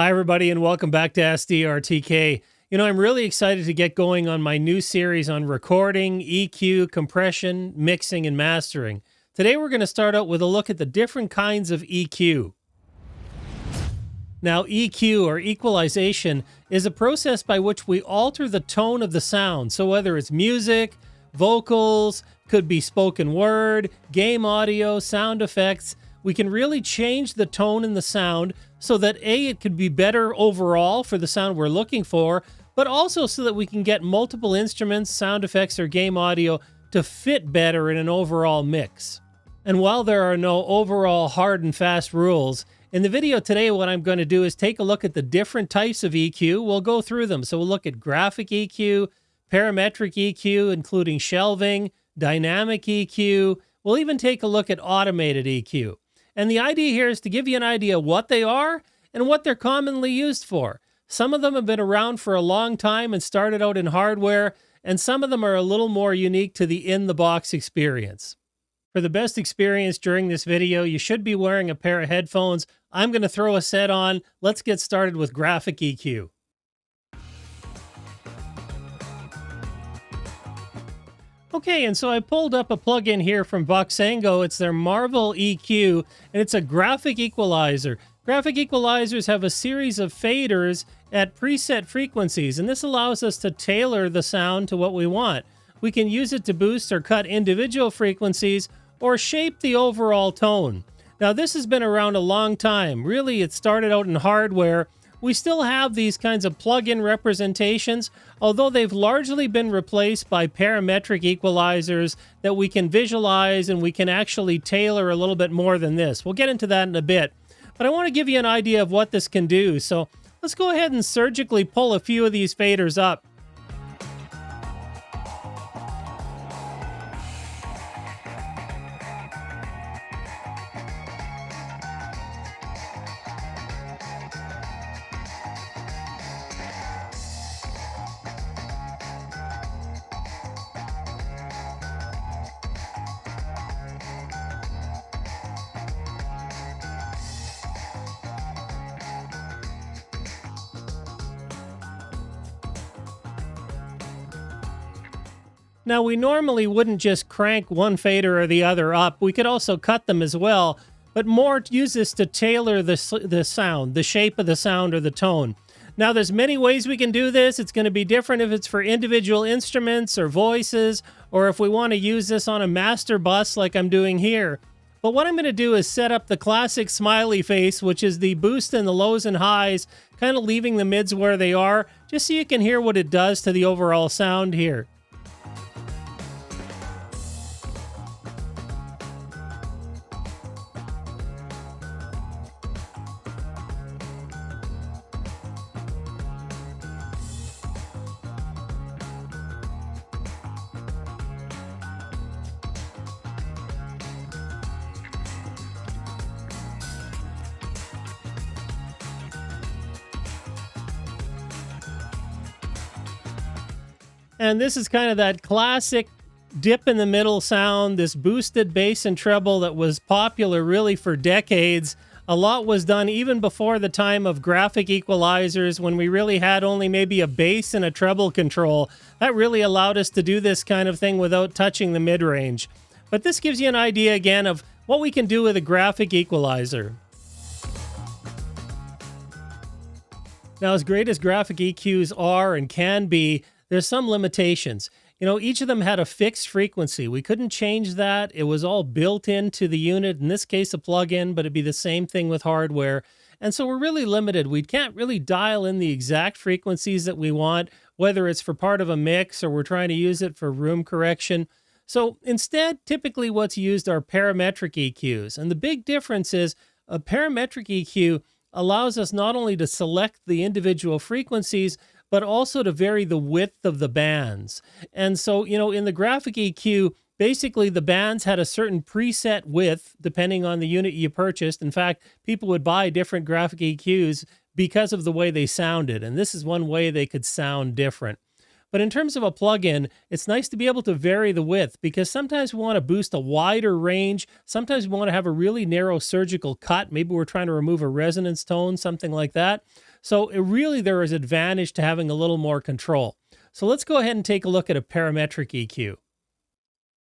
Hi, everybody, and welcome back to SDRTK. I'm really excited to get going on my new series on recording, EQ, compression, mixing, and mastering. Today, we're going to start out with a look at the different kinds of EQ. Now, EQ, or equalization, is a process by which we alter the tone of the sound. So whether it's music, vocals, could be spoken word, game audio, sound effects, we can really change the tone in the sound so that A, it could be better overall for the sound we're looking for, but also so that we can get multiple instruments, sound effects, or game audio to fit better in an overall mix. And while there are no overall hard and fast rules, in the video today what I'm going to do is take a look at the different types of EQ. We'll go through them. So we'll look at graphic EQ, parametric EQ, including shelving, dynamic EQ. We'll even take a look at automated EQ. And the idea here is to give you an idea what they are and what they're commonly used for. Some of them have been around for a long time and started out in hardware, and some of them are a little more unique to the in-the-box experience. For the best experience during this video, you should be wearing a pair of headphones. I'm going to throw a set on. Let's get started with graphic EQ. Okay, and so I pulled up a plugin here from Voxengo. It's their Marvel EQ, and it's a graphic equalizer. Graphic equalizers have a series of faders at preset frequencies, and this allows us to tailor the sound to what we want. We can use it to boost or cut individual frequencies or shape the overall tone. Now, this has been around a long time. Really, it started out in hardware. We still have these kinds of plug-in representations, although they've largely been replaced by parametric equalizers that we can visualize and we can actually tailor a little bit more than this. We'll get into that in a bit. But I want to give you an idea of what this can do. So let's go ahead and surgically pull a few of these faders up. Now, we normally wouldn't just crank one fader or the other up. We could also cut them as well, but more use this to tailor the sound, the shape of the sound or the tone. Now, there's many ways we can do this. It's going to be different if it's for individual instruments or voices, or if we want to use this on a master bus like I'm doing here. But what I'm going to do is set up the classic smiley face, which is the boost in the lows and highs, kind of leaving the mids where they are, just so you can hear what it does to the overall sound here. And this is kind of that classic dip in the middle sound, this boosted bass and treble that was popular really for decades. A lot was done even before the time of graphic equalizers, when we really had only maybe a bass and a treble control. That really allowed us to do this kind of thing without touching the mid-range. But this gives you an idea again of what we can do with a graphic equalizer. Now, as great as graphic EQs are and can be, there's some limitations. Each of them had a fixed frequency. We couldn't change that. It was all built into the unit, in this case a plug-in, but it'd be the same thing with hardware. And so we're really limited. We can't really dial in the exact frequencies that we want, whether it's for part of a mix or we're trying to use it for room correction. So instead, typically what's used are parametric EQs. And the big difference is a parametric EQ allows us not only to select the individual frequencies, but also to vary the width of the bands. And so, in the graphic EQ, basically the bands had a certain preset width depending on the unit you purchased. In fact, people would buy different graphic EQs because of the way they sounded. And this is one way they could sound different. But in terms of a plugin, it's nice to be able to vary the width because sometimes we want to boost a wider range. Sometimes we want to have a really narrow surgical cut. Maybe we're trying to remove a resonance tone, something like that. So there is advantage to having a little more control. So let's go ahead and take a look at a parametric EQ.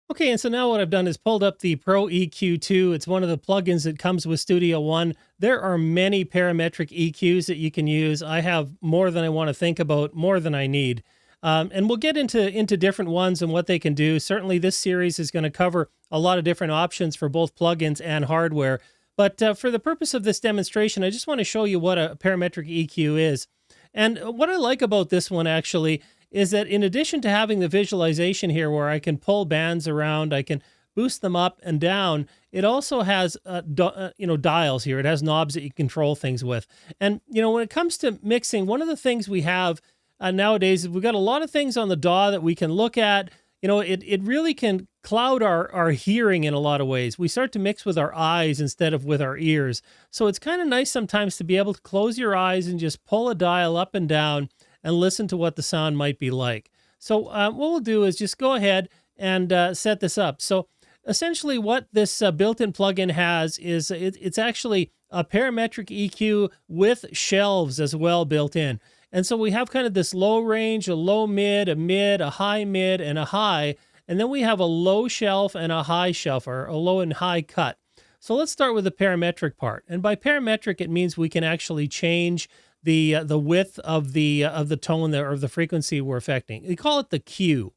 Okay, and so now what I've done is pulled up the Pro EQ2. It's one of the plugins that comes with Studio One. There are many parametric EQs that you can use. I have more than I want to think about, more than I need. And we'll get into different ones and what they can do. Certainly this series is going to cover a lot of different options for both plugins and hardware. But for the purpose of this demonstration, I just want to show you what a parametric EQ is. And what I like about this one actually is that in addition to having the visualization here where I can pull bands around, I can boost them up and down, it also has dials here. It has knobs that you control things with. And when it comes to mixing, one of the things we have nowadays is we've got a lot of things on the DAW that we can look at. It really can cloud our hearing in a lot of ways. We start to mix with our eyes instead of with our ears. So it's kind of nice sometimes to be able to close your eyes and just pull a dial up and down and listen to what the sound might be like. So what we'll do is just go ahead and set this up. So essentially what this built-in plugin has is it's actually a parametric EQ with shelves as well built in. And so we have kind of this low range, a low mid, a high mid, and a high. And then we have a low shelf and a high shelf, or a low and high cut. So let's start with the parametric part. And by parametric, it means we can actually change the width of the tone or the frequency we're affecting. We call it the Q.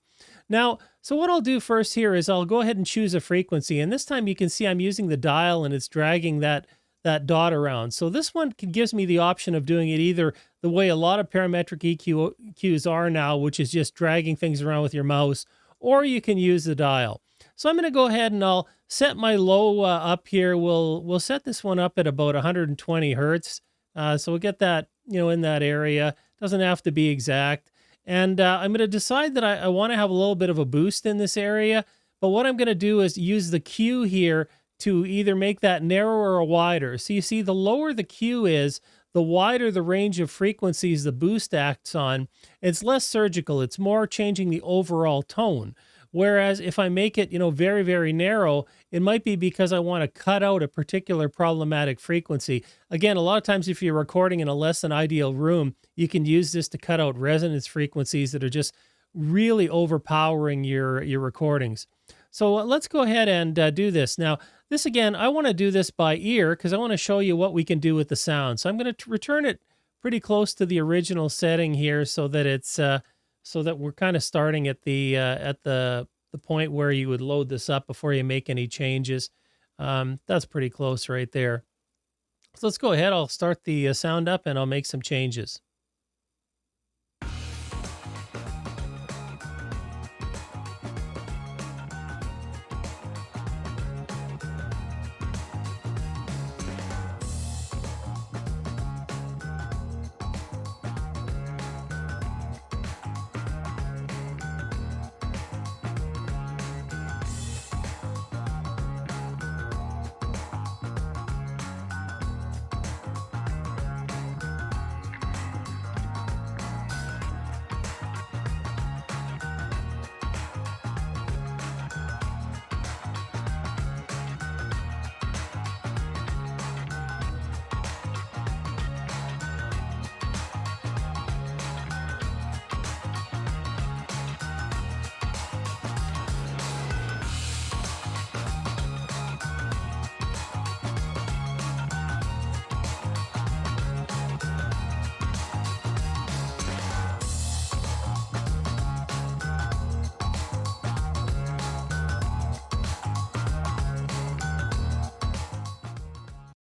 Now, so what I'll do first here is I'll go ahead and choose a frequency. And this time you can see I'm using the dial and it's dragging that dot around. So this one gives me the option of doing it either the way a lot of parametric EQs are now, which is just dragging things around with your mouse, or you can use the dial. So I'm going to go ahead and I'll set my low up here. We'll set this one up at about 120 hertz. So we'll get that, in that area. Doesn't have to be exact. And I'm going to decide that I want to have a little bit of a boost in this area. But what I'm going to do is use the Q here to either make that narrower or wider. So you see, the lower the Q is, the wider the range of frequencies the boost acts on. It's less surgical. It's more changing the overall tone. Whereas if I make it, very, very narrow, it might be because I want to cut out a particular problematic frequency. Again, a lot of times if you're recording in a less than ideal room, you can use this to cut out resonance frequencies that are just really overpowering your recordings. So let's go ahead and do this. Now, this again, I want to do this by ear because I want to show you what we can do with the sound. So I'm going to return it pretty close to the original setting here so that it's so that we're kind of starting at the point where you would load this up before you make any changes. That's pretty close right there. So let's go ahead. I'll start the sound up and I'll make some changes.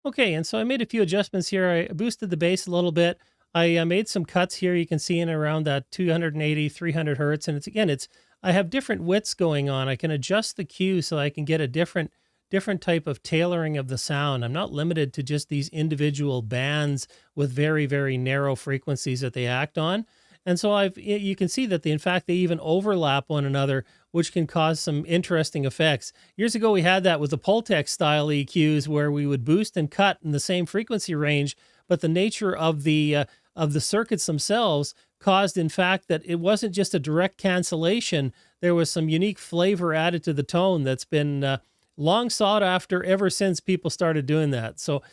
Okay, and so I made a few adjustments here. I boosted the bass a little bit. I made some cuts here. You can see in around that 280, 300 hertz. And I have different widths going on. I can adjust the Q so I can get a different type of tailoring of the sound. I'm not limited to just these individual bands with very, very narrow frequencies that they act on. And so you can see that in fact, they even overlap one another, which can cause some interesting effects. Years ago, we had that with the Pultec style EQs where we would boost and cut in the same frequency range, but the nature of the of the circuits themselves caused, in fact, that it wasn't just a direct cancellation. There was some unique flavor added to the tone that's been long sought after ever since people started doing that. So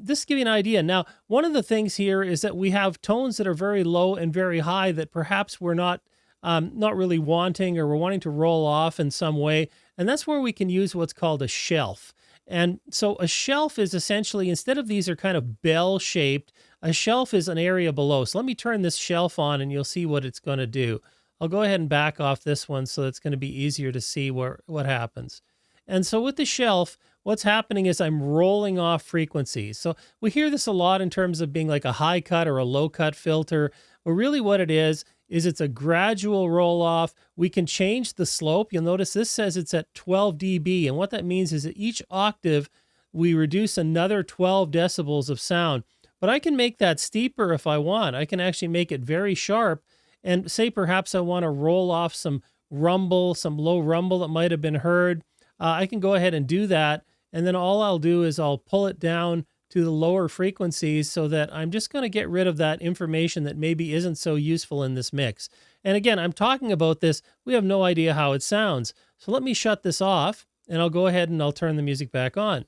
this to give you an idea. Now, one of the things here is that we have tones that are very low and very high that perhaps we're not really wanting, or we're wanting to roll off in some way. And that's where we can use what's called a shelf. And so a shelf is essentially, instead of these are kind of bell-shaped, a shelf is an area below. So let me turn this shelf on and you'll see what it's going to do. I'll go ahead and back off this one so it's going to be easier to see what happens. And so with the shelf, what's happening is I'm rolling off frequencies. So we hear this a lot in terms of being like a high cut or a low cut filter. But really what it is it's a gradual roll off. We can change the slope. You'll notice this says it's at 12 dB. And what that means is that each octave, we reduce another 12 decibels of sound. But I can make that steeper if I want. I can actually make it very sharp and say perhaps I want to roll off some rumble, some low rumble that might have been heard. I can go ahead and do that. And then all I'll do is I'll pull it down to the lower frequencies so that I'm just going to get rid of that information that maybe isn't so useful in this mix. And again, I'm talking about this. We have no idea how it sounds. So let me shut this off and I'll go ahead and I'll turn the music back on.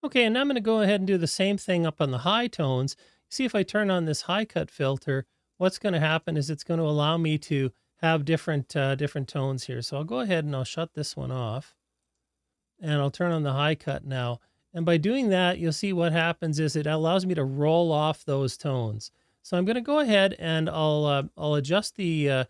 Okay, and now I'm going to go ahead and do the same thing up on the high tones. See, if I turn on this high cut filter, what's going to happen is it's going to allow me to have different tones here. So I'll go ahead and I'll shut this one off. And I'll turn on the high cut now. And by doing that, you'll see what happens is it allows me to roll off those tones. So I'm going to go ahead and I'll adjust the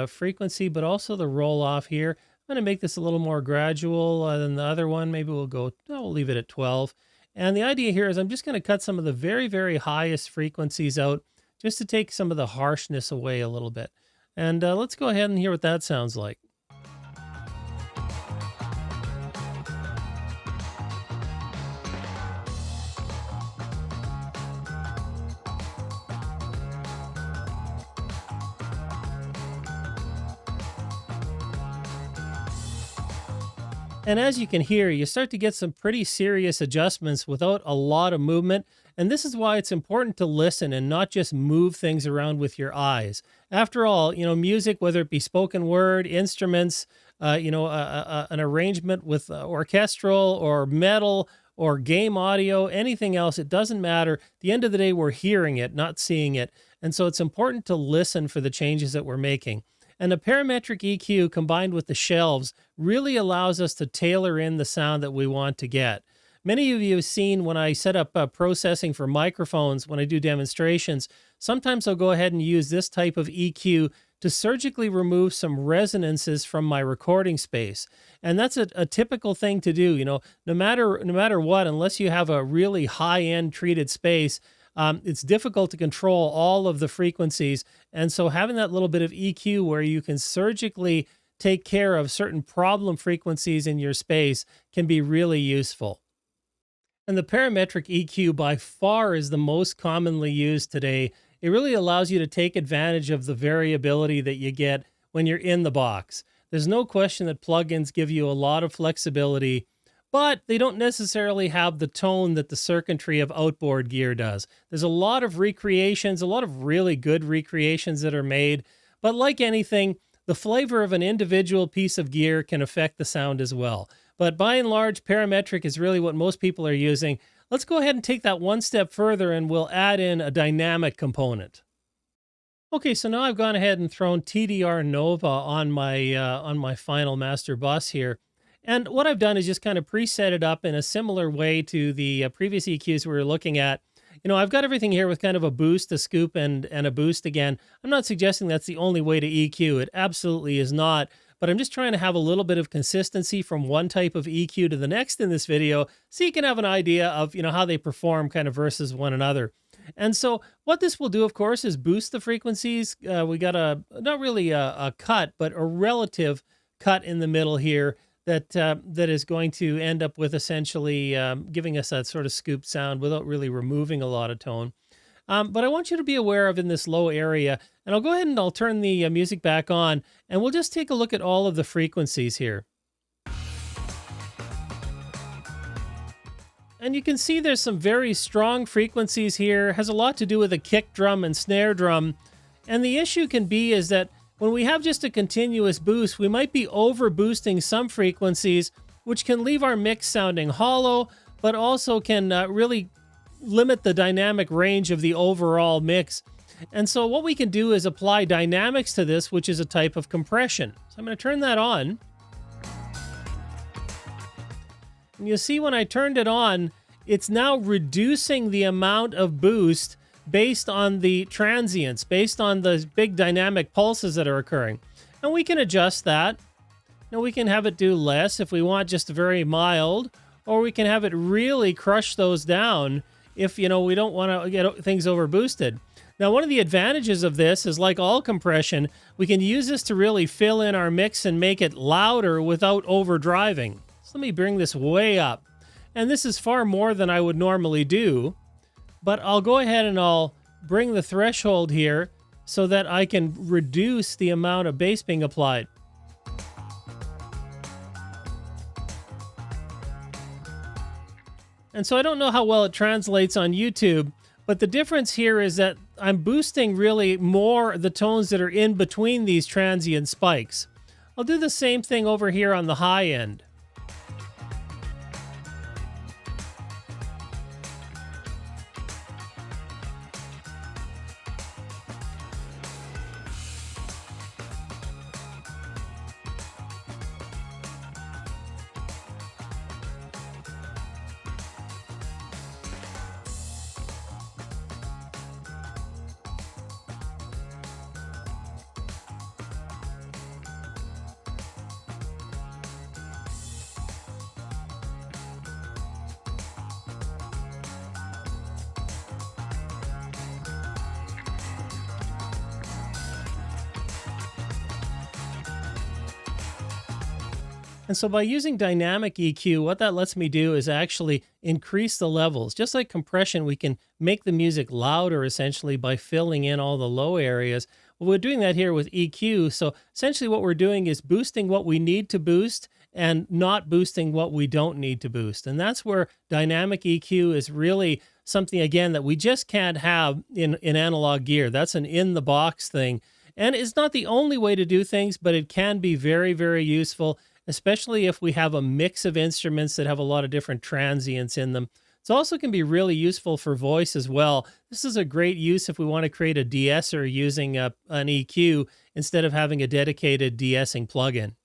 frequency, but also the roll off here. I'm going to make this a little more gradual than the other one. Maybe we'll leave it at 12. And the idea here is I'm just going to cut some of the very, very highest frequencies out just to take some of the harshness away a little bit. And let's go ahead and hear what that sounds like. And as you can hear, you start to get some pretty serious adjustments without a lot of movement. And this is why it's important to listen and not just move things around with your eyes. After all, music, whether it be spoken word, instruments, an arrangement with orchestral or metal or game audio, anything else, it doesn't matter. At the end of the day, we're hearing it, not seeing it. And so it's important to listen for the changes that we're making. And the parametric EQ combined with the shelves really allows us to tailor in the sound that we want to get. Many of you have seen when I set up processing for microphones, when I do demonstrations, sometimes I'll go ahead and use this type of EQ to surgically remove some resonances from my recording space. And that's a typical thing to do. No matter what, unless you have a really high-end treated space, it's difficult to control all of the frequencies. And so having that little bit of EQ where you can surgically take care of certain problem frequencies in your space can be really useful. And the parametric EQ by far is the most commonly used today. It really allows you to take advantage of the variability that you get when you're in the box. There's no question that plugins give you a lot of flexibility, but they don't necessarily have the tone that the circuitry of outboard gear does. There's a lot of recreations, a lot of really good recreations that are made, but like anything, the flavor of an individual piece of gear can affect the sound as well. But by and large, parametric is really what most people are using. Let's go ahead and take that one step further and we'll add in a dynamic component. Okay, so now I've gone ahead and thrown TDR Nova on my final master bus here. And what I've done is just kind of preset it up in a similar way to the previous EQs we were looking at. I've got everything here with kind of a boost, a scoop, and a boost again. I'm not suggesting that's the only way to EQ. It absolutely is not. but I'm just trying to have a little bit of consistency from one type of EQ to the next in this video so you can have an idea of, how they perform kind of versus one another. And so what this will do, of course, is boost the frequencies. We got not really a cut, but a relative cut in the middle here that is going to end up with essentially giving us that sort of scooped sound without really removing a lot of tone. But I want you to be aware of in this low area, and I'll go ahead and I'll turn the music back on, and we'll just take a look at all of the frequencies here. And you can see there's some very strong frequencies here. It has a lot to do with the kick drum and snare drum. And the issue can be is that when we have just a continuous boost, we might be over boosting some frequencies, which can leave our mix sounding hollow, but also can really limit the dynamic range of the overall mix. And so what we can do is apply dynamics to this, which is a type of compression. So I'm going to turn that on. And you'll see when I turned it on, it's now reducing the amount of boost based on the transients, based on the big dynamic pulses that are occurring. And we can adjust that. Now we can have it do less if we want just very mild, or we can have it really crush those down if, we don't want to get things over boosted. Now, one of the advantages of this is, like all compression, we can use this to really fill in our mix and make it louder without overdriving. So let me bring this way up. And this is far more than I would normally do, but I'll go ahead and I'll bring the threshold here so that I can reduce the amount of bass being applied. And so I don't know how well it translates on YouTube, but the difference here is that I'm boosting really more the tones that are in between these transient spikes. I'll do the same thing over here on the high end. And so by using dynamic EQ, what that lets me do is actually increase the levels. Just like compression, we can make the music louder essentially by filling in all the low areas. Well, we're doing that here with EQ. So essentially what we're doing is boosting what we need to boost and not boosting what we don't need to boost. And that's where dynamic EQ is really something, again, that we just can't have in analog gear. That's an in-the-box thing. And it's not the only way to do things, but it can be very, very useful, especially if we have a mix of instruments that have a lot of different transients in them. It also can be really useful for voice as well. This is a great use if we want to create a de-esser using an EQ instead of having a dedicated de-essing plugin.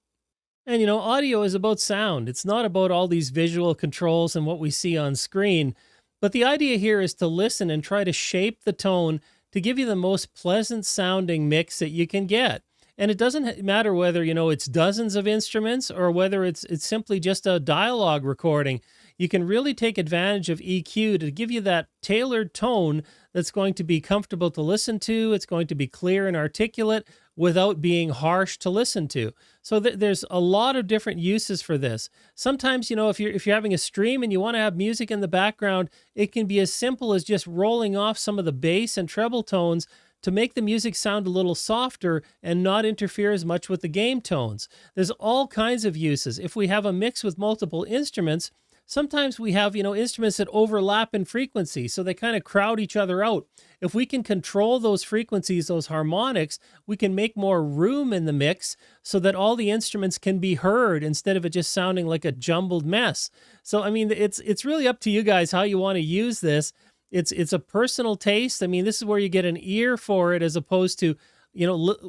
And audio is about sound. It's not about all these visual controls and what we see on screen. But the idea here is to listen and try to shape the tone to give you the most pleasant sounding mix that you can get. And it doesn't matter whether, it's dozens of instruments or whether it's simply just a dialogue recording. You can really take advantage of EQ to give you that tailored tone that's going to be comfortable to listen to. It's going to be clear and articulate without being harsh to listen to. So there's a lot of different uses for this. Sometimes, if you're having a stream and you want to have music in the background, it can be as simple as just rolling off some of the bass and treble tones to make the music sound a little softer and not interfere as much with the game tones. There's all kinds of uses. If we have a mix with multiple instruments, sometimes we have, instruments that overlap in frequency, so they kind of crowd each other out. If we can control those frequencies, those harmonics, we can make more room in the mix so that all the instruments can be heard instead of it just sounding like a jumbled mess. So, it's really up to you guys how you want to use this. It's a personal taste. This is where you get an ear for it as opposed to,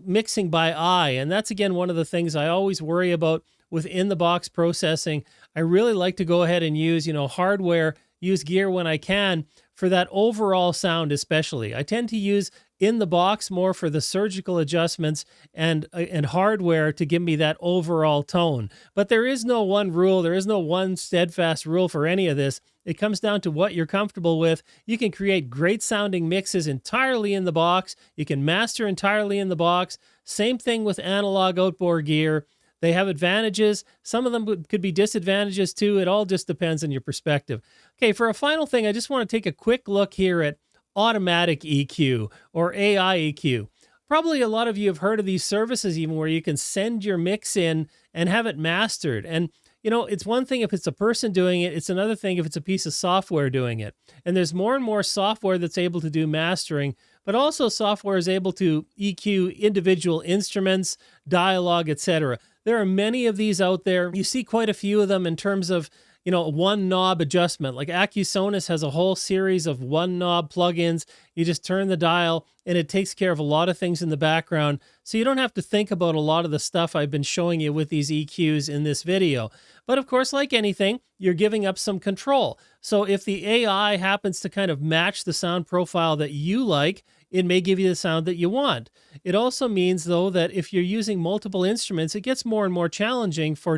mixing by eye. And that's, again, one of the things I always worry about with in-the-box processing. I really like to go ahead and use, hardware use gear when I can for that overall sound especially. I tend to use in the box more for the surgical adjustments and hardware to give me that overall tone. But there is no one rule. There is no one steadfast rule for any of this. It comes down to what you're comfortable with. You can create great sounding mixes entirely in the box. You can master entirely in the box. Same thing with analog outboard gear. They have advantages. Some of them could be disadvantages too. It all just depends on your perspective. Okay, for a final thing, I just want to take a quick look here at automatic EQ or AI EQ. Probably a lot of you have heard of these services even where you can send your mix in and have it mastered. And you know, it's one thing if it's a person doing it, it's another thing if it's a piece of software doing it. And there's more and more software that's able to do mastering, but also software is able to EQ individual instruments, dialogue, etc. There are many of these out there. You see quite a few of them in terms of, you know, one knob adjustment. Like Acusonus has a whole series of one knob plugins. You just turn the dial and it takes care of a lot of things in the background. So you don't have to think about a lot of the stuff I've been showing you with these EQs in this video. But of course, like anything, you're giving up some control. So if the AI happens to kind of match the sound profile that you like, it may give you the sound that you want. It also means, though, that if you're using multiple instruments, it gets more and more challenging for,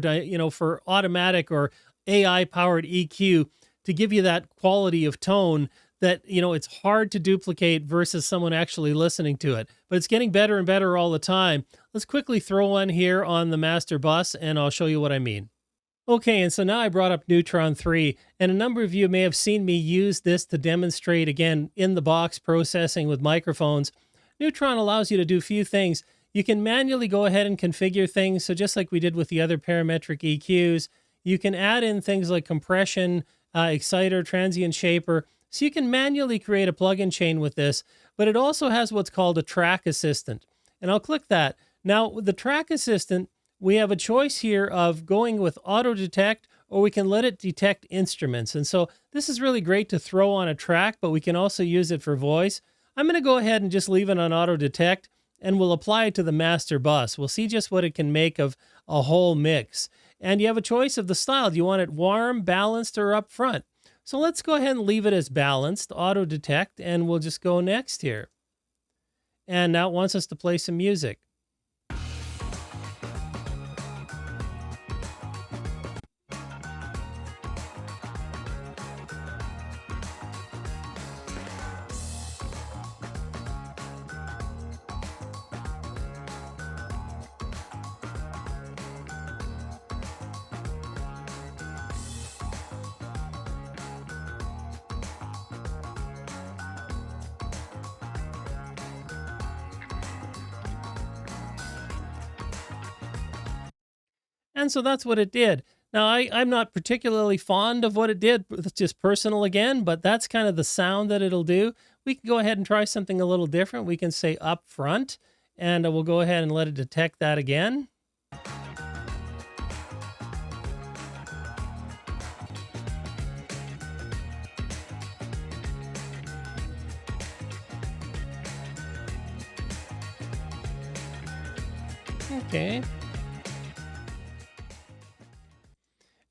for automatic or AI-powered EQ to give you that quality of tone that, it's hard to duplicate versus someone actually listening to it. But it's getting better and better all the time. Let's quickly throw one here on the master bus, and I'll show you what I mean. Okay, and so now I brought up Neutron 3, and a number of you may have seen me use this to demonstrate, again, in-the-box processing with microphones. Neutron allows you to do a few things. You can manually go ahead and configure things, so just like we did with the other parametric EQs, you can add in things like compression, exciter, transient shaper, so you can manually create a plugin chain with this, but it also has what's called a track assistant, and I'll click that. Now, with the track assistant, we have a choice here of going with auto detect, or we can let it detect instruments. And so this is really great to throw on a track, but we can also use it for voice. I'm going to go ahead and just leave it on auto detect, and we'll apply it to the master bus. We'll see just what it can make of a whole mix. And you have a choice of the style. Do you want it warm, balanced, or up front? So let's go ahead and leave it as balanced, auto detect, and we'll just go next here. And now it wants us to play some music. And so that's what it did. Now, I'm not particularly fond of what it did. It's just personal again, but that's kind of the sound that it'll do. We can go ahead and try something a little different. We can say up front, and we'll go ahead and let it detect that again. Okay.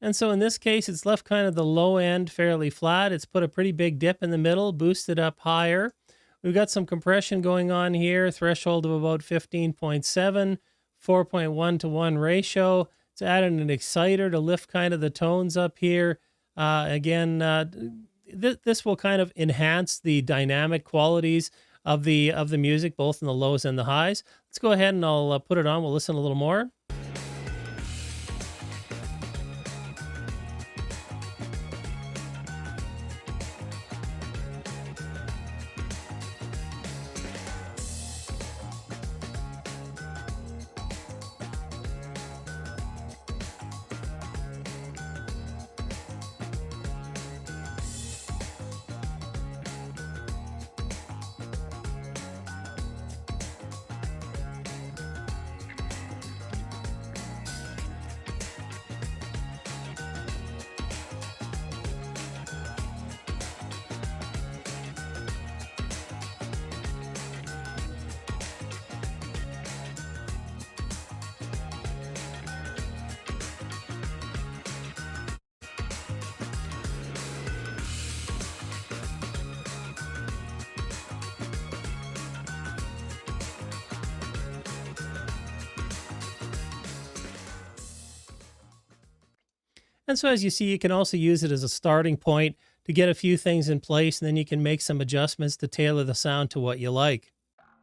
And so in this case, it's left kind of the low end fairly flat. It's put a pretty big dip in the middle, boosted up higher. We've got some compression going on here, threshold of about 15.7, 4.1 to 1 ratio. It's added an exciter to lift kind of the tones up here. This will kind of enhance the dynamic qualities of the music, both in the lows and the highs. Let's go ahead and I'll put it on. We'll listen a little more. And so as you see, you can also use it as a starting point to get a few things in place, and then you can make some adjustments to tailor the sound to what you like.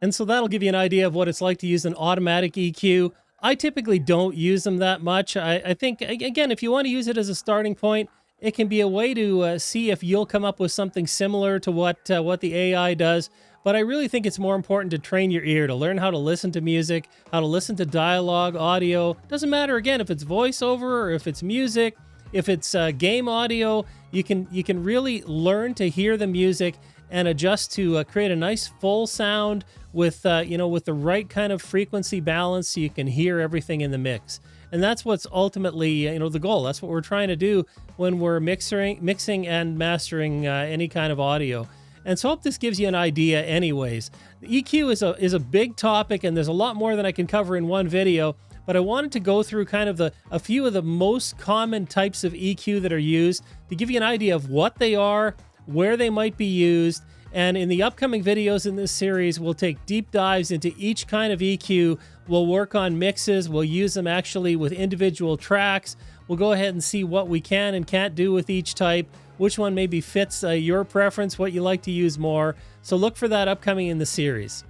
And so that'll give you an idea of what it's like to use an automatic EQ. I typically don't use them that much. I think, again, if you want to use it as a starting point, it can be a way to see if you'll come up with something similar to what the AI does. But I really think it's more important to train your ear, to learn how to listen to music, how to listen to dialogue, audio. Doesn't matter, again, if it's voiceover or if it's music, if it's game audio, you can really learn to hear the music and adjust to create a nice full sound with with the right kind of frequency balance, so you can hear everything in the mix. And that's what's ultimately the goal. That's what we're trying to do when we're mixing and mastering any kind of audio. And so I hope this gives you an idea anyways. The EQ is a big topic, and there's a lot more than I can cover in one video, but I wanted to go through kind of a few of the most common types of EQ that are used to give you an idea of what they are, where they might be used. And in the upcoming videos in this series, we'll take deep dives into each kind of EQ. We'll work on mixes. We'll use them actually with individual tracks. We'll go ahead and see what we can and can't do with each type, which one maybe fits your preference, what you like to use more. So look for that upcoming in the series.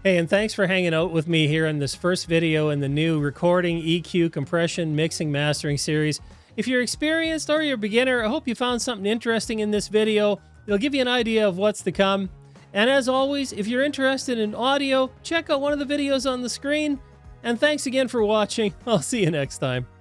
Hey, and thanks for hanging out with me here in this first video in the new recording, EQ, compression, mixing, mastering series. If you're experienced or you're a beginner, I hope you found something interesting in this video. It'll give you an idea of what's to come. And as always, if you're interested in audio, check out one of the videos on the screen. And thanks again for watching. I'll see you next time.